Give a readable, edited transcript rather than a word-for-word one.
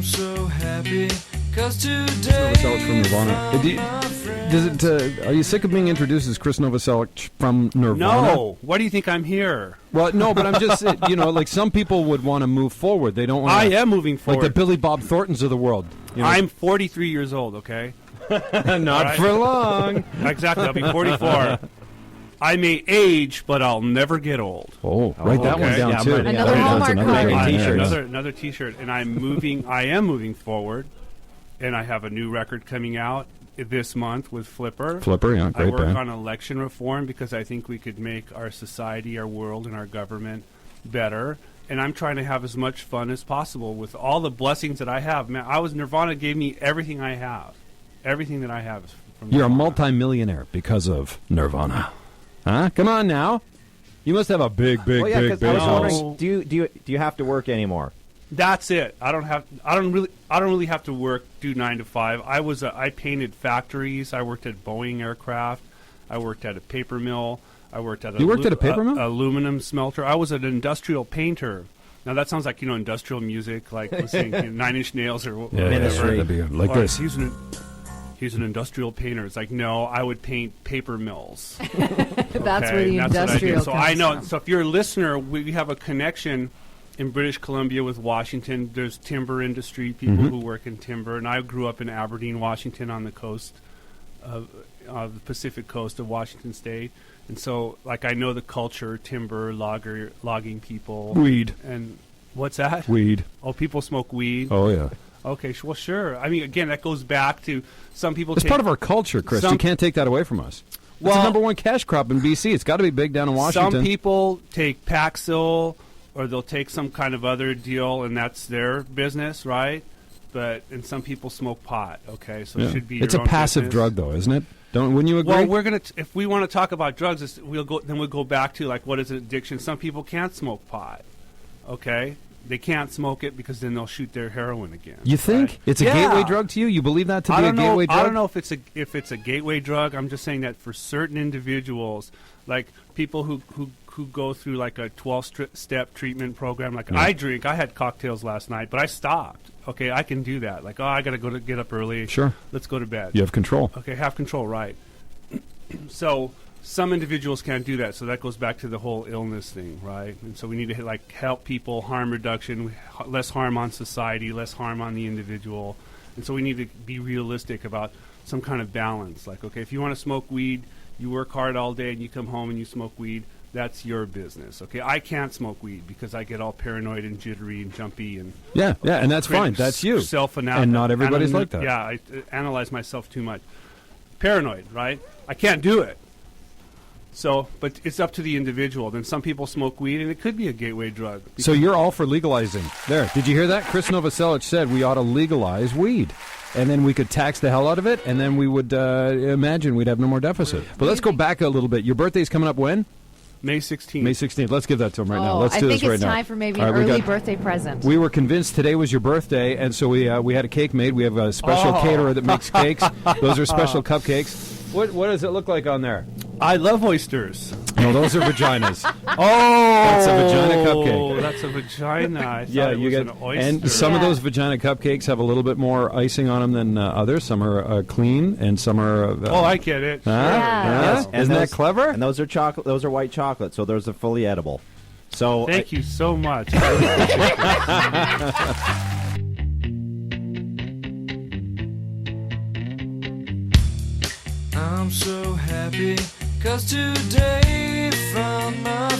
I'm so happy, cause today Novoselic from Nirvana. Are you sick of being introduced as Krist Novoselic from Nirvana? No. Why do you think I'm here? Well, no, but I'm just, like some people would want to move forward. They don't want I am moving forward. Like the Billy Bob Thorntons of the world. I'm 43 years old, okay? Not for long. Exactly. I'll be 44. I may age, but I'll never get old. Oh, write that one down, too. Another Hallmark card. T-shirt. Another T-shirt. And I am moving forward, and I have a new record coming out this month with Flipper. Flipper, yeah, great I work band. on election reform because I think we could make our society, our world, and our government better. And I'm trying to have as much fun as possible with all the blessings that I have. Man, Nirvana gave me everything I have. Everything that I have is from You're Nirvana. a multi-millionaire because of Nirvana. Huh? Come on now. You must have a big I was house. wondering, do you have to work anymore? That's it. I don't really have to work, do 9 to 5. I painted factories. I worked at Boeing Aircraft. I worked at a paper mill. I worked at You worked at a paper mill? Aluminum smelter. I was an industrial painter. Now that sounds like industrial music, like listening Nine Inch Nails or whatever. That'd be like Or this. He's an industrial painter. It's like, no, I would paint paper mills. That's where the industrial So comes I know. from. So if you're a listener, we have a connection in British Columbia with Washington. There's timber industry, people who work in timber. And I grew up in Aberdeen, Washington, on the coast of the Pacific coast of Washington State. And so, like, I know the culture, timber, logging people. Weed. And what's that? Weed. Oh, people smoke weed. Oh, yeah. Okay, well, sure. I mean, again, that goes back to some people. It's part of our culture, Chris. You can't take that away from us. It's the number one cash crop in BC. It's got to be big down in Washington. Some people take Paxil, or they'll take some kind of other deal, and that's their business, right? And some people smoke pot. Okay, so it should be. It's a your own passive business. drug, though, isn't it? Wouldn't you agree? Well, we're gonna. If we want to talk about drugs, we'll go back to like what is an addiction. Some people can't smoke pot. Okay. They can't smoke it because then they'll shoot their heroin again. You think right? it's a gateway drug to you? You believe that to be a gateway drug? I don't know if it's a gateway drug. I'm just saying that for certain individuals, like people who go through like a 12-step treatment program. Like I drink. I had cocktails last night, but I stopped. Okay, I can do that. Like, I got to get up early. Sure. Let's go to bed. You have control. Okay, have control, right. So some individuals can't do that, so that goes back to the whole illness thing, right? And so we need to help people, harm reduction, less harm on society, less harm on the individual. And so we need to be realistic about some kind of balance. Like, okay, if you want to smoke weed, you work hard all day and you come home and you smoke weed, that's your business. Okay, I can't smoke weed because I get all paranoid and jittery and jumpy and and that's fine. That's you. And not everybody's like that. Yeah, I analyze myself too much. Paranoid, right? I can't do it. So, but it's up to the individual. Then some people smoke weed, and it could be a gateway drug. So you're all for legalizing. There. Did you hear that? Krist Novoselic said we ought to legalize weed. And then we could tax the hell out of it, and then we would imagine we'd have no more deficit. But let's go back a little bit. Your birthday's coming up when? May 16th. May 16th. Let's give that to him right now. Let's do this right now. I think it's time for maybe an early birthday present. We were convinced today was your birthday, and so we had a cake made. We have a special caterer that makes cakes. Those are special cupcakes. What does it look like on there? I love oysters. No, those are vaginas. That's a vagina cupcake. Oh, that's a vagina. I thought it was an oyster. And some of those vagina cupcakes have a little bit more icing on them than others. Some are clean, and some are. I get it. Yes. Isn't that clever? And those are chocolate. Those are white chocolate, so those are fully edible. So thank you so much. I'm so happy, cause today found my